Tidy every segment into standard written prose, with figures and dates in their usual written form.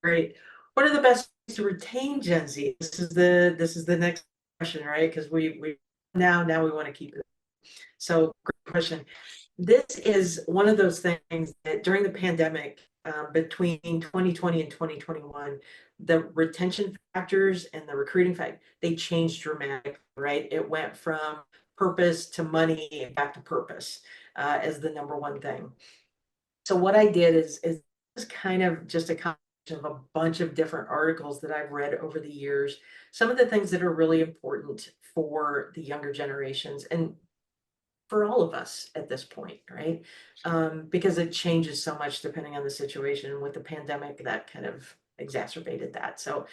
Great. What are the best ways to retain Gen Z? This is the next question, right? Because we now we want to keep it. So great question. This is one of those things that during the pandemic, between 2020 and 2021, the retention factors and the recruiting fact, they changed dramatically, right? It went from purpose to money and back to purpose as the number one thing. So what I did is kind of just a combination of a bunch of different articles that I've read over the years. Some of the things that are really important for the younger generations and for all of us at this point, right? Because it changes so much depending on the situation. With the pandemic, that kind of exacerbated that. So,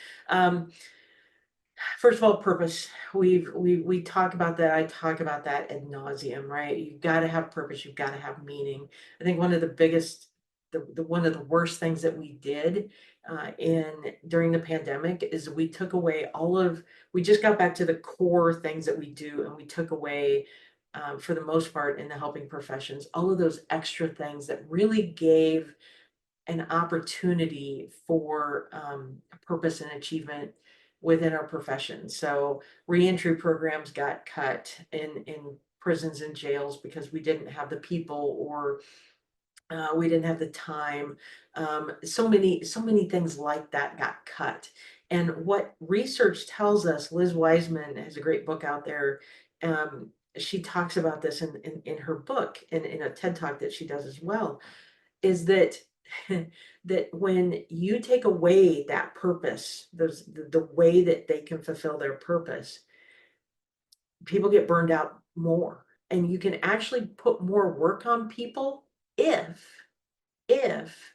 first of all, purpose. We talk about that. I talk about that ad nauseum, right? You've got to have purpose. You've got to have meaning. I think one of the biggest, the one of the worst things that we did in during the pandemic is we took away all of. We just got back to the core things that we do, and we took away, for the most part, in the helping professions, all of those extra things that really gave an opportunity for purpose and achievement within our profession. So reentry programs got cut in prisons and jails because we didn't have the people or we didn't have the time. So many things like that got cut. And what research tells us, Liz Wiseman has a great book out there. She talks about this in her book and in a TED talk that she does as well, is that that when you take away that purpose, the way that they can fulfill their purpose, people get burned out more. And you can actually put more work on people if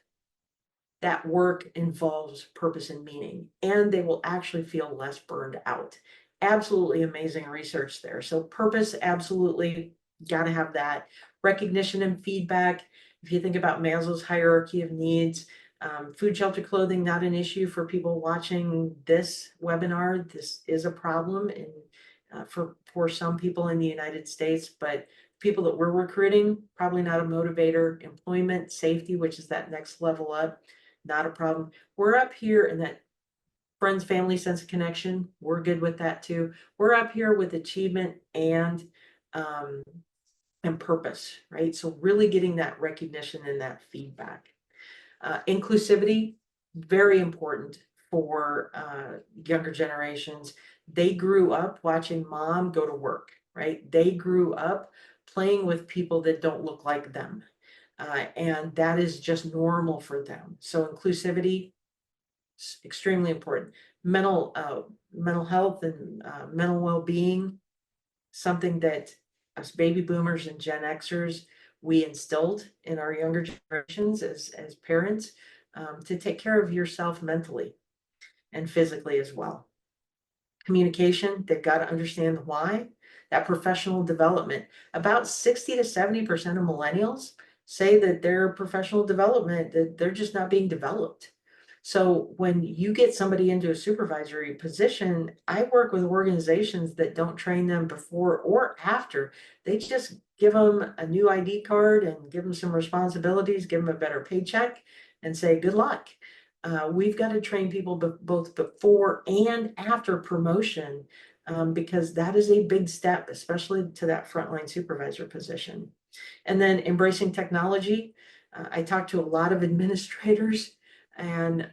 that work involves purpose and meaning, and they will actually feel less burned out. Absolutely amazing research there. So purpose, absolutely got to have that. Recognition and feedback. If you think about Maslow's hierarchy of needs, food, shelter, clothing, not an issue for people watching this webinar. This is a problem for some people in the United States, but people that we're recruiting, probably not a motivator. Employment, safety, which is that next level up, not a problem. We're up here in that friends, family, sense of connection. We're good with that too. We're up here with achievement um, and purpose, right? So really getting that recognition and that feedback. Inclusivity, very important for younger generations. They grew up watching mom go to work, right? They grew up playing with people that don't look like them. And that is just normal for them. So inclusivity is extremely important. Mental health and mental well-being, something that us baby boomers and Gen Xers, we instilled in our younger generations as parents, to take care of yourself mentally and physically as well. Communication, they've got to understand the why. That professional development, about 60 to 70% of millennials say that their professional development, that they're just not being developed. So when you get somebody into a supervisory position, I work with organizations that don't train them before or after. They just give them a new ID card and give them some responsibilities, give them a better paycheck, and say, good luck. We've got to train people both before and after promotion, because that is a big step, especially to that frontline supervisor position. And then embracing technology. I talk to a lot of administrators, and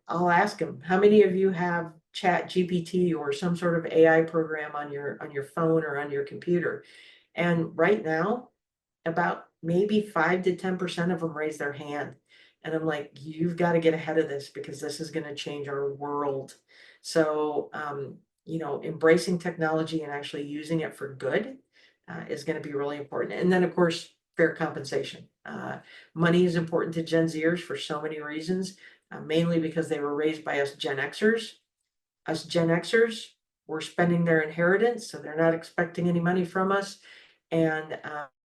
I'll ask them, how many of you have Chat GPT or some sort of AI program on your phone or on your computer? And right now, about maybe 5 to 10% of them raise their hand. And I'm like, you've got to get ahead of this because this is going to change our world. So, embracing technology and actually using it for good is going to be really important. And then, of course, fair compensation. Money is important to Gen Zers for so many reasons, mainly because they were raised by us Gen Xers. Us Gen Xers, we're spending their inheritance, so they're not expecting any money from us. And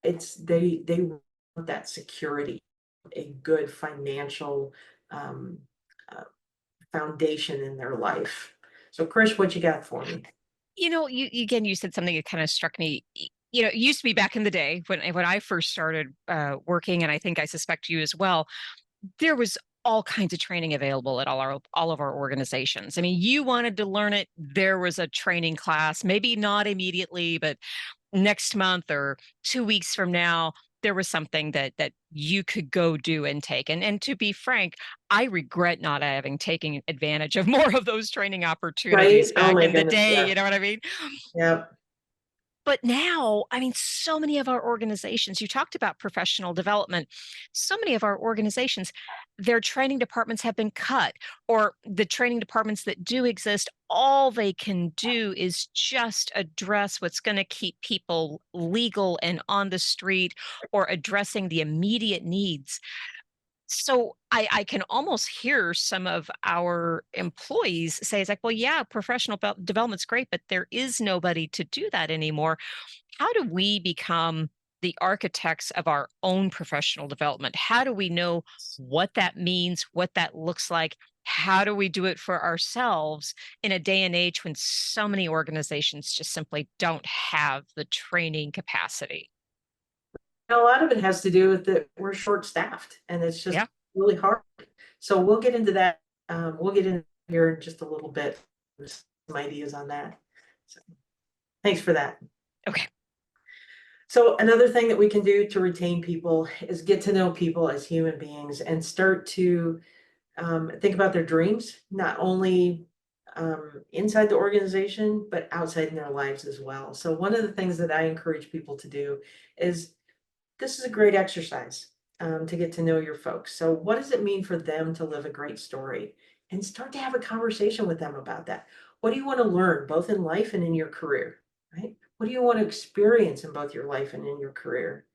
they want that security, a good financial foundation in their life. So, Chris, what you got for me? You said something that kind of struck me. It used to be back in the day when I first started working, and I think I suspect you as well. There was all kinds of training available at all of our organizations. I mean, you wanted to learn it, there was a training class, maybe not immediately, but next month or 2 weeks from now, there was something that you could go do and take. And to be frank, I regret not having taken advantage of more of those training Right? opportunities Oh back my in the goodness, day, yeah. you know what I mean? Yep. But now, I mean, so many of our organizations, you talked about professional development. So many of our organizations, their training departments have been cut, or the training departments that do exist, all they can do is just address what's going to keep people legal and on the street, or addressing the immediate needs. So I can almost hear some of our employees say, it's like, well, yeah, professional development's great, but there is nobody to do that anymore. How do we become the architects of our own professional development? How do we know what that means, what that looks like? How do we do it for ourselves in a day and age when so many organizations just simply don't have the training capacity? And a lot of it has to do with that we're short-staffed, and it's just Yeah. really hard. So we'll get into that, we'll get in here in just a little bit, with some ideas on that. So, thanks for that. Okay. So another thing that we can do to retain people is get to know people as human beings and start to think about their dreams, not only inside the organization, but outside in their lives as well. So one of the things that I encourage people to do is this is a great exercise to get to know your folks. So what does it mean for them to live a great story? And start to have a conversation with them about that. What do you want to learn, both in life and in your career, right? What do you want to experience in both your life and in your career?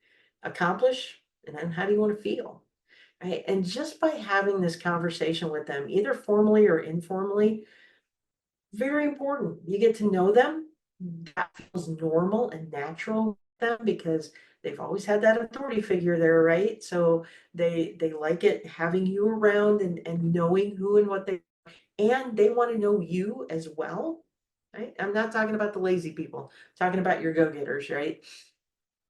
Accomplish, and then how do you want to feel? Right? And just by having this conversation with them, either formally or informally, very important. You get to know them. That feels normal and natural to them because they've always had that authority figure there, right? So they like it having you around and knowing who and what and they want to know you as well. Right? I'm not talking about the lazy people, I'm talking about your go-getters, right?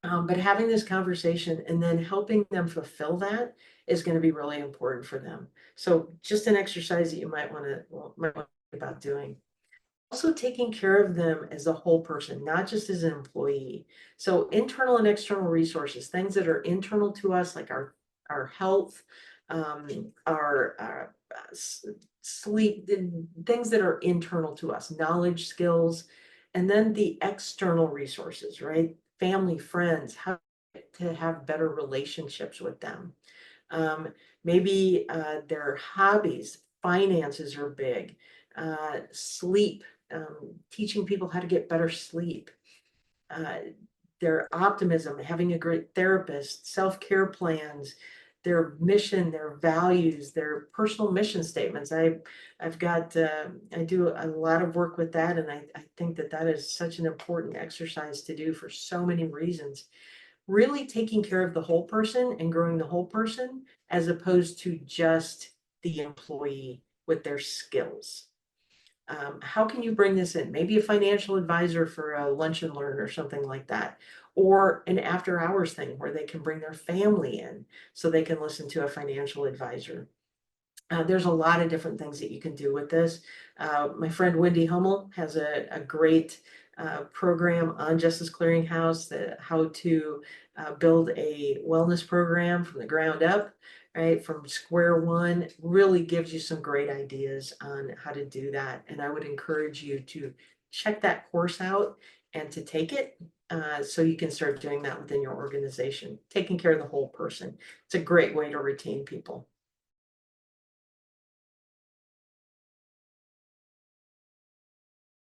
But having this conversation and then helping them fulfill that is going to be really important for them. So just an exercise that you might want to think about doing. Also taking care of them as a whole person, not just as an employee. So internal and external resources, things that are internal to us, like our health, our sleep, things that are internal to us, knowledge, skills, and then the external resources, right? Family, friends, how to have better relationships with them. Um, Maybe their hobbies, finances are big, sleep, teaching people how to get better sleep, uh, their optimism, having a great therapist, self-care plans, their mission, their values, their personal mission statements. I've got, I do a lot of work with that, and I think that that is such an important exercise to do for so many reasons. Really taking care of the whole person and growing the whole person as opposed to just the employee with their skills. How can you bring this in? Maybe a financial advisor for a lunch and learn or something like that, or an after hours thing where they can bring their family in so they can listen to a financial advisor. There's a lot of different things that you can do with this. My friend Wendy Hummel has a great program on Justice Clearinghouse, how to build a wellness program from the ground up, right, from square one. Really gives you some great ideas on how to do that. And I would encourage you to check that course out and to take it so you can start doing that within your organization, taking care of the whole person. It's a great way to retain people.